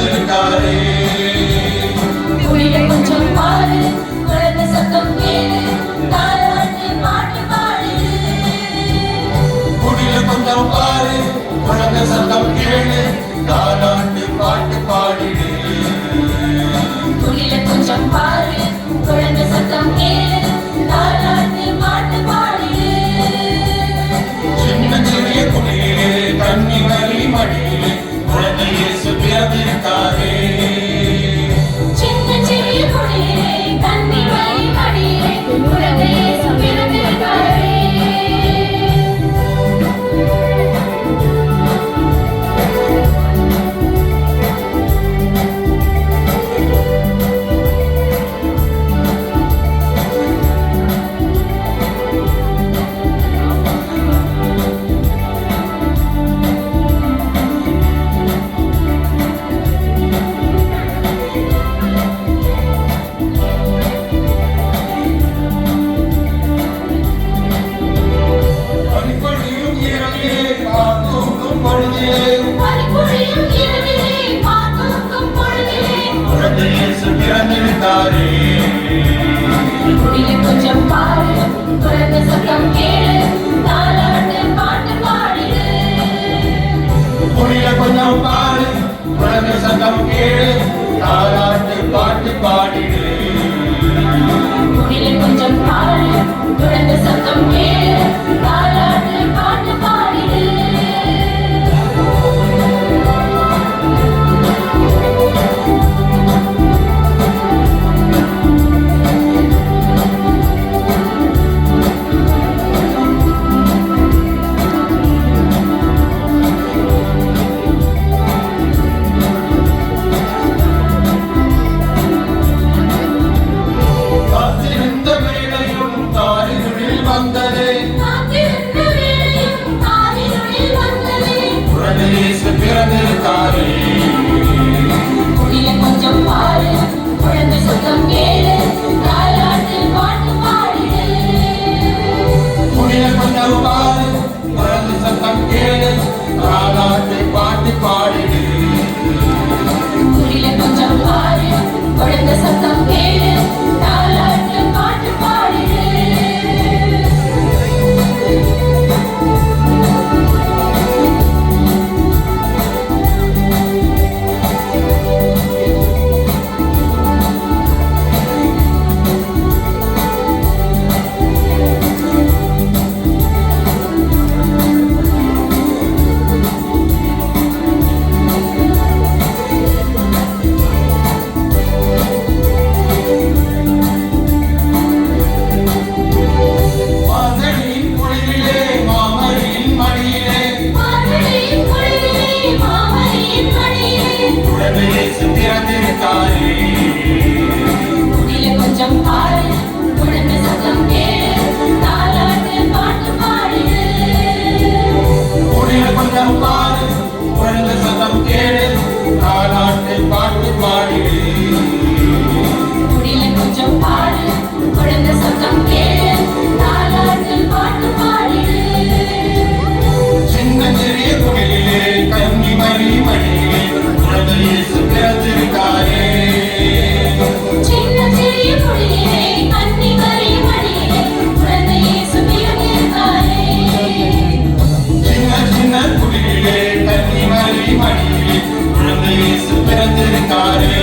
பிறந்திருக்காரே. குடில கொஞ்சம் பாரு, குழந்தை சத்தம் கேளு, தாலாட்டு பாட்டு பாடு. குடில கொஞ்சம் பாரு, குழந்தை சத்தம் கேளு, தாலாட்டு பாட்டு பாடிடு. குடில கொஞ்சம் பாரு, குழந்தை சத்தம் கேளு, தாலாட்டு பாட்டு பாடு. சின்ன சிறிய குடியிலே கன்னி மரி மடியிலே குழந்தை இயேசு பிறந்திருக்காரே. சின்ன சிறிய குடியிலே கன்னி மரி மடியிலே குழந்தை இயேசு பிறந்திருக்காரே. பனிப்பொழியும் இரவிலே காத்தூக்கும் பொழுதிலே பனிப்பொழியும் இரவிலே காத்தூக்கும் பொழுதிலே குழந்தை இயேசு பிறந்திருக்காரே. குடில கொஞ்சம் பாரு, குழந்தை சத்தம் கேளு, தாலாட்டு பாட்டு பாடு. குடில கொஞ்சம் பாரு, குழந்தை சத்தம் கேளு, தாலாட்டு பாட்டு பாடிடு. குடில கொஞ்சம் பாரு, குழந்தை சத்தம் கேளு, தாலாட்டு பாட்டு பாடு. காத்திருந்த வேளையும் தாரிகளில் வந்ததே காத்திருந்த வேளையும் காரிருளில் வந்ததே. குழந்தை இயேசு பிறந்திருக்காரே. குடில கொஞ்சம் பாரு, குழந்தை சத்தம் கேளு, தாலாட்டு பாட்டு பாடு. குடில கொஞ்சம் பாரு, குழந்தை சத்தம் கேளு, தாலாட்டு பாட்டு பாடிடு. குடில கொஞ்சம் பாரு, குழந்தை சத்தம் கேளு, தாலாட்டு பாட்டு பாடு. மார்கழியின் குளிரிலே மாமரியின் மடியிலே மார்கழியின் குளிரிலே மாமரியின் மடியிலே குழந்தை இயேசு பிறந்திருக்காரே. குடில கொஞ்சம் பாரு, குழந்தை சத்தம் கேளு, தாலாட்டு பாட்டு பாடு. குடில கொஞ்சம் பாரு, குழந்தை சத்தம் கேளு, தாலாட்டு பாட்டு பாடிடு. குடில கொஞ்சம் பாரு, குழந்தை சத்தம் கேளு, தாலாட்டு பாட்டு பாடு. சின்ன சிறிய குடிலே கன்னி மரி மடியிலே குழந்தை இயேசு பிறந்திருக்காரே. சின்ன சிறிய குடியிலே கன்னி மரி மடியிலே குழந்தை இயேசு பிறந்திருக்காரே. சின்ன சின்ன குடிலே கன்னி மரி மடியிலே குழந்தை இயேசு பிறந்திருக்காரே.